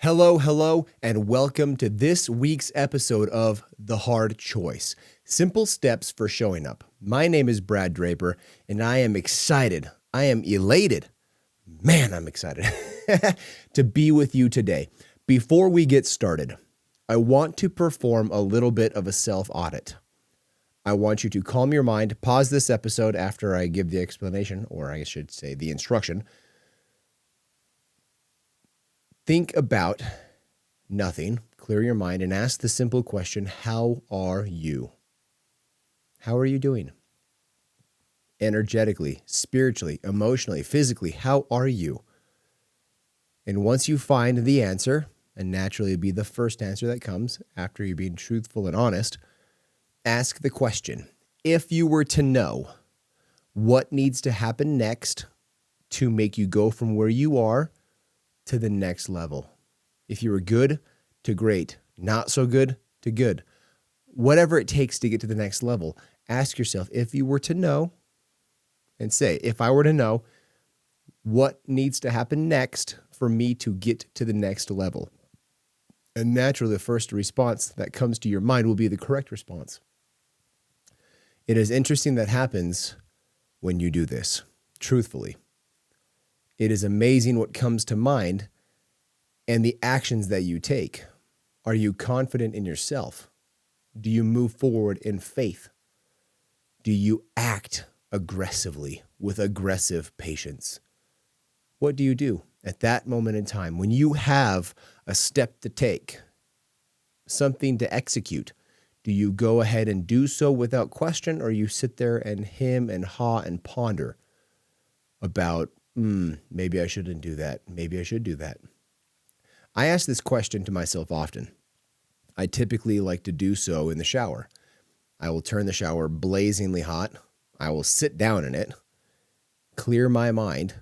Hello, and welcome to this week's episode of The Hard Choice. Simple steps for showing up. My name is Brad Draper, and I am excited. I am elated. Man, I'm excited to be with you today. Before we get started, I want to perform a little bit of a self-audit. I want you to calm your mind, pause this episode after I give the explanation, or I should say the instruction. Think about nothing, clear your mind, and ask the simple question, how are you? How are you doing? Energetically, spiritually, emotionally, physically, how are you? And once you find the answer, and naturally it'd be the first answer that comes after you're being truthful and honest, ask the question, if you were to know what needs to happen next to make you go from where you are to the next level. If you were good to great, not so good to good, whatever it takes to get to the next level, ask yourself, if you were to know, and say, if I were to know what needs to happen next for me to get to the next level. And naturally, the first response that comes to your mind will be the correct response. It is interesting that happens when you do this, truthfully. It is amazing what comes to mind and the actions that you take. Are you confident in yourself? Do you move forward in faith? Do you act aggressively with aggressive patience? What do you do at that moment in time when you have a step to take, something to execute? Do you go ahead and do so without question, or you sit there and hem and haw and ponder about, maybe I shouldn't do that. Maybe I should do that. I ask this question to myself often. I typically like to do so in the shower. I will turn the shower blazingly hot. I will sit down in it, clear my mind,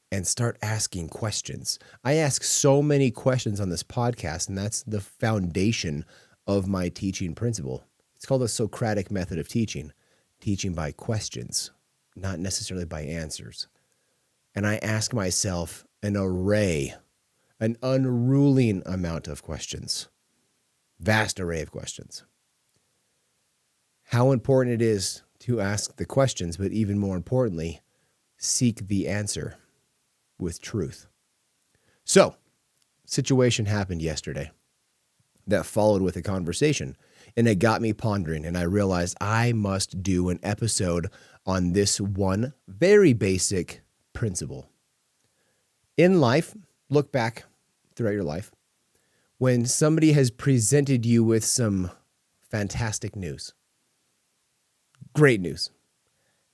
and start asking questions. I ask so many questions on this podcast, and that's the foundation of my teaching principle. It's called the Socratic method of teaching by questions, not necessarily by answers. And I ask myself an unruling amount of questions, vast array of questions. How important it is to ask the questions, but even more importantly, seek the answer with truth. So, situation happened yesterday that followed with a conversation, and it got me pondering, and I realized I must do an episode on this one very basic principle. In life, look back throughout your life, when somebody has presented you with some fantastic news, great news,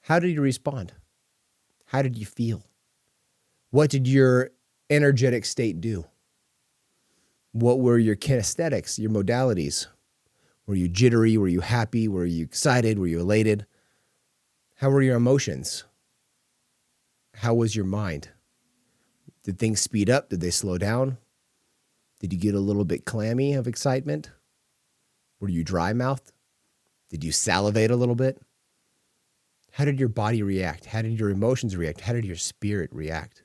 how did you respond? How did you feel? What did your energetic state do? What were your kinesthetics, your modalities? Were you jittery? Were you happy? Were you excited? Were you elated? How were your emotions? How was your mind? Did things speed up? Did they slow down? Did you get a little bit clammy of excitement? Were you dry-mouthed? Did you salivate a little bit? How did your body react? How did your emotions react? How did your spirit react?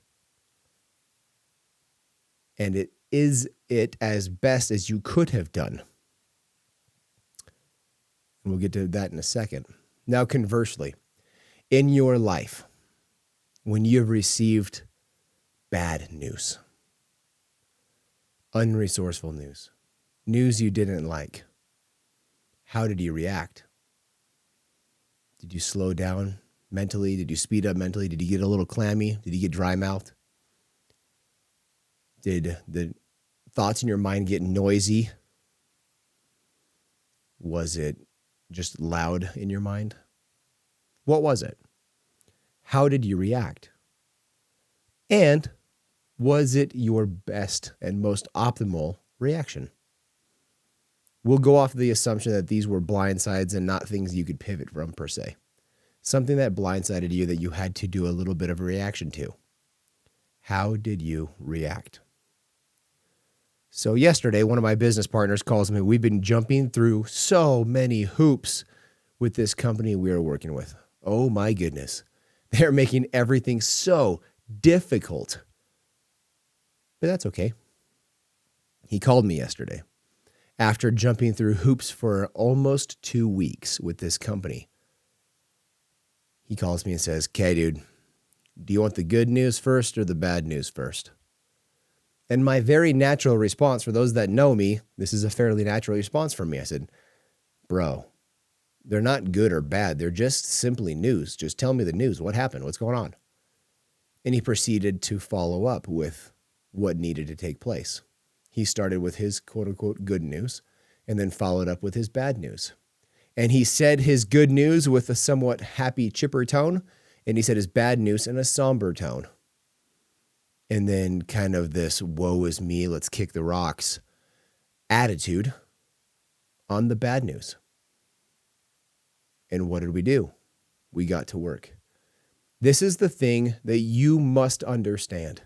And is it as best as you could have done? And we'll get to that in a second. Now, conversely, in your life, when you have received bad news, unresourceful news, news you didn't like, how did you react? Did you slow down mentally? Did you speed up mentally? Did you get a little clammy? Did you get dry-mouthed? Did the thoughts in your mind get noisy? Was it just loud in your mind? What was it? How did you react? And was it your best and most optimal reaction? We'll go off the assumption that these were blindsides and not things you could pivot from per se. Something that blindsided you that you had to do a little bit of a reaction to. How did you react? So yesterday, one of my business partners calls me. We've been jumping through so many hoops with this company we are working with. Oh my goodness. They're making everything so difficult. But that's okay. He called me yesterday after jumping through hoops for almost 2 weeks with this company. He calls me and says, "Okay, dude, do you want the good news first or the bad news first?" And my very natural response, for those that know me, this is a fairly natural response from me. I said, "Bro, they're not good or bad. They're just simply news. Just tell me the news. What happened? What's going on?" And he proceeded to follow up with what needed to take place. He started with his quote unquote good news and then followed up with his bad news. And he said his good news with a somewhat happy, chipper tone, and he said his bad news in a somber tone. And then kind of this woe is me, let's kick the rocks attitude on the bad news. And what did we do? We got to work. This is the thing that you must understand.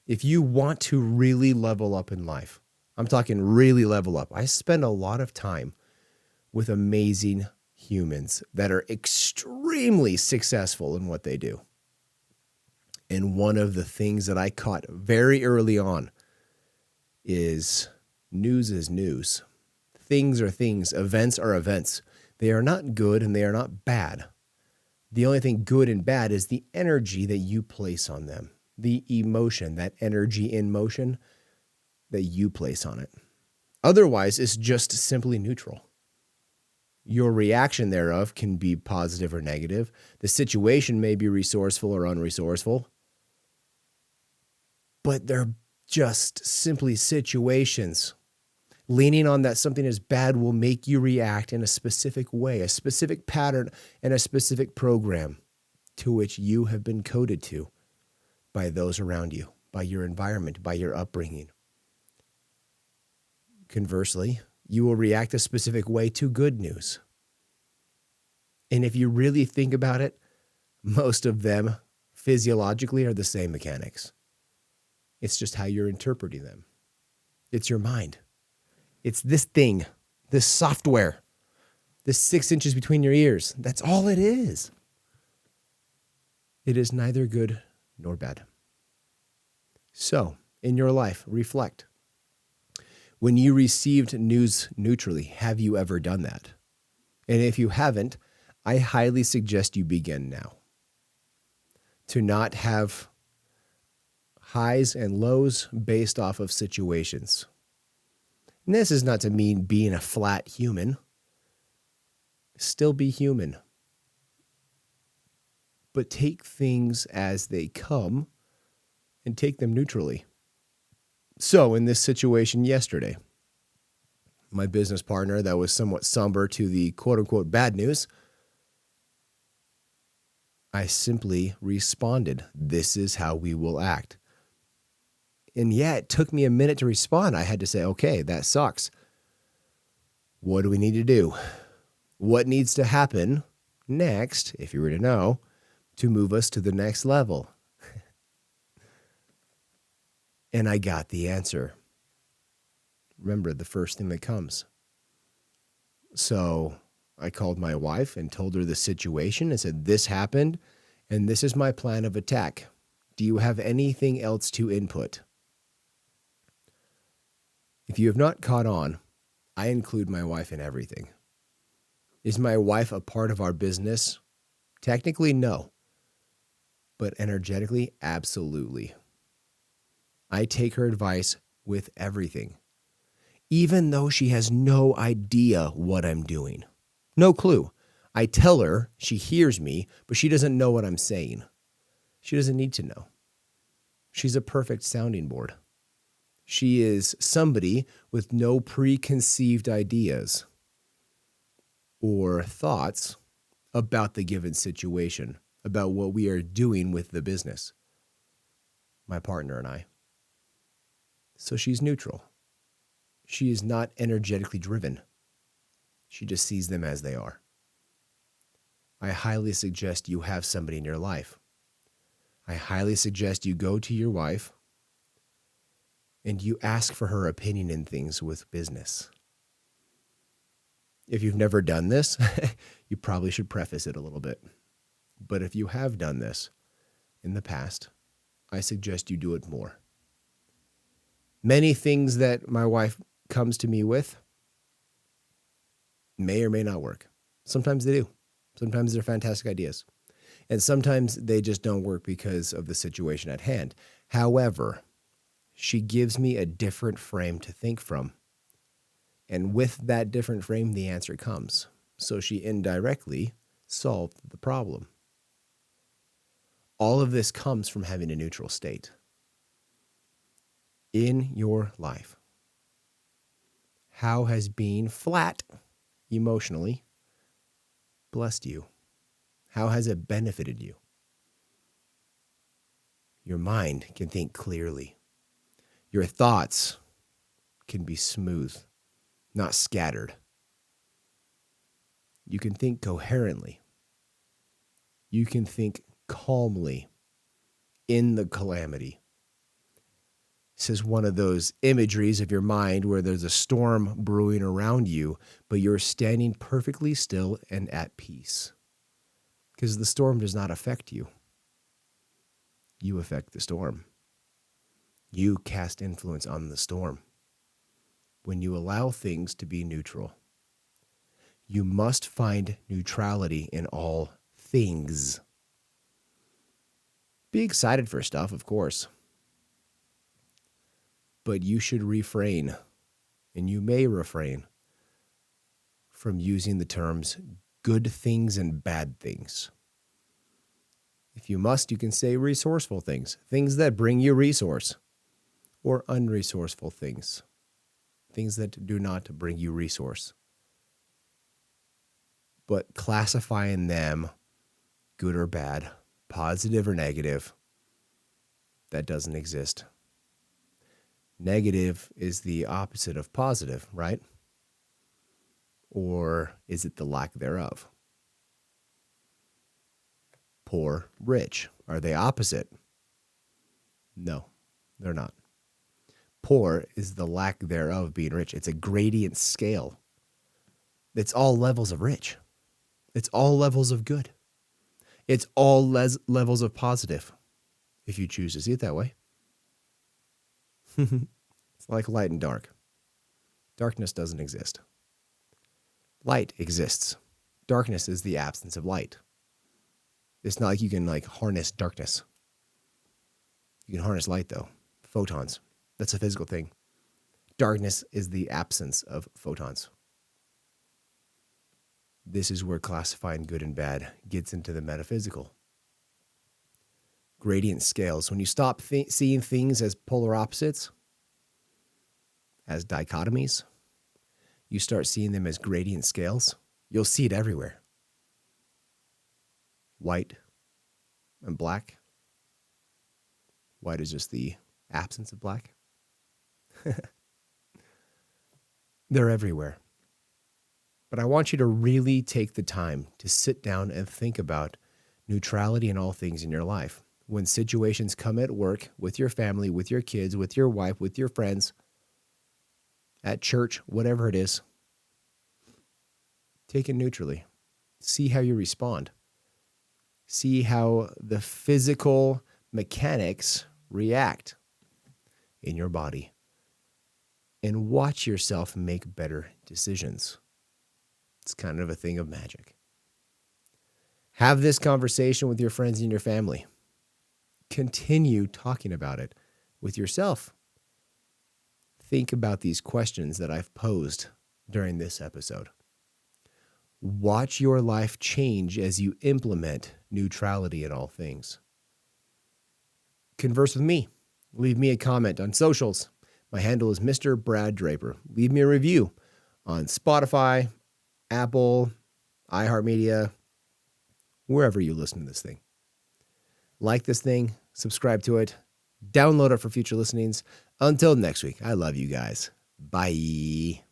If you want to really level up in life, I'm talking really level up. I spend a lot of time with amazing humans that are extremely successful in what they do. And one of the things that I caught very early on is news. Things are things. Events are events. They are not good and they are not bad. The only thing good and bad is the energy that you place on them, the emotion, that energy in motion that you place on it. Otherwise, it's just simply neutral. Your reaction thereof can be positive or negative. The situation may be resourceful or unresourceful, but they're just simply situations. Leaning on that something is bad will make you react in a specific way, a specific pattern, and a specific program to which you have been coded to by those around you, by your environment, by your upbringing. Conversely, you will react a specific way to good news. And if you really think about it, most of them physiologically are the same mechanics. It's just how you're interpreting them. It's your mind. It's this thing, this software, this 6 inches between your ears. That's all it is. It is neither good nor bad. So, in your life, reflect. When you received news neutrally, have you ever done that? And if you haven't, I highly suggest you begin now. To not have highs and lows based off of situations. And this is not to mean being a flat human. Still be human. But take things as they come and take them neutrally. So in this situation yesterday, my business partner that was somewhat somber to the quote unquote bad news, I simply responded, "This is how we will act." And yeah, it took me a minute to respond. I had to say, okay, that sucks. What do we need to do? What needs to happen next, if you were to know, to move us to the next level? And I got the answer. Remember, the first thing that comes. So I called my wife and told her the situation and said, "This happened, and this is my plan of attack. Do you have anything else to input?" If you have not caught on, I include my wife in everything. Is my wife a part of our business? Technically, no. But energetically, absolutely. I take her advice with everything, even though she has no idea what I'm doing. No clue. I tell her, she hears me, but she doesn't know what I'm saying. She doesn't need to know. She's a perfect sounding board. She is somebody with no preconceived ideas or thoughts about the given situation, about what we are doing with the business, my partner and I. So she's neutral. She is not energetically driven. She just sees them as they are. I highly suggest you have somebody in your life. I highly suggest you go to your wife and you ask for her opinion in things with business. If you've never done this, you probably should preface it a little bit. But if you have done this in the past, I suggest you do it more. Many things that my wife comes to me with may or may not work. Sometimes they do. Sometimes they're fantastic ideas. And sometimes they just don't work because of the situation at hand. However, she gives me a different frame to think from. And with that different frame, the answer comes. So she indirectly solved the problem. All of this comes from having a neutral state in your life. How has being flat emotionally blessed you? How has it benefited you? Your mind can think clearly. Your thoughts can be smooth, not scattered. You can think coherently. You can think calmly in the calamity. This is one of those imageries of your mind where there's a storm brewing around you, but you're standing perfectly still and at peace. Because the storm does not affect you. You affect the storm. You cast influence on the storm. When you allow things to be neutral, you must find neutrality in all things. Be excited for stuff, of course. But you should refrain, and you may refrain, from using the terms good things and bad things. If you must, you can say resourceful things, things that bring you resource, or unresourceful things, things that do not bring you resource. But classifying them good or bad, positive or negative, that doesn't exist. Negative is the opposite of positive, right? Or is it the lack thereof? Poor, rich, are they opposite? No, they're not. Poor is the lack thereof being rich. It's a gradient scale. It's all levels of rich. It's all levels of good. It's all levels of positive, if you choose to see it that way. It's like light and dark. Darkness doesn't exist. Light exists. Darkness is the absence of light. It's not like you can harness darkness. You can harness light though. Photons. That's a physical thing. Darkness is the absence of photons. This is where classifying good and bad gets into the metaphysical. Gradient scales. When you stop seeing things as polar opposites, as dichotomies, you start seeing them as gradient scales. You'll see it everywhere. White and black. White is just the absence of black. They're everywhere. But I want you to really take the time to sit down and think about neutrality in all things in your life. When situations come at work, with your family, with your kids, with your wife, with your friends, at church, whatever it is, take it neutrally. See how you respond. See how the physical mechanics react in your body. And watch yourself make better decisions. It's kind of a thing of magic. Have this conversation with your friends and your family. Continue talking about it with yourself. Think about these questions that I've posed during this episode. Watch your life change as you implement neutrality in all things. Converse with me. Leave me a comment on socials. My handle is Mr. Brad Draper. Leave me a review on Spotify, Apple, iHeartMedia, wherever you listen to this thing. Like this thing, subscribe to it, download it for future listenings. Until next week, I love you guys. Bye.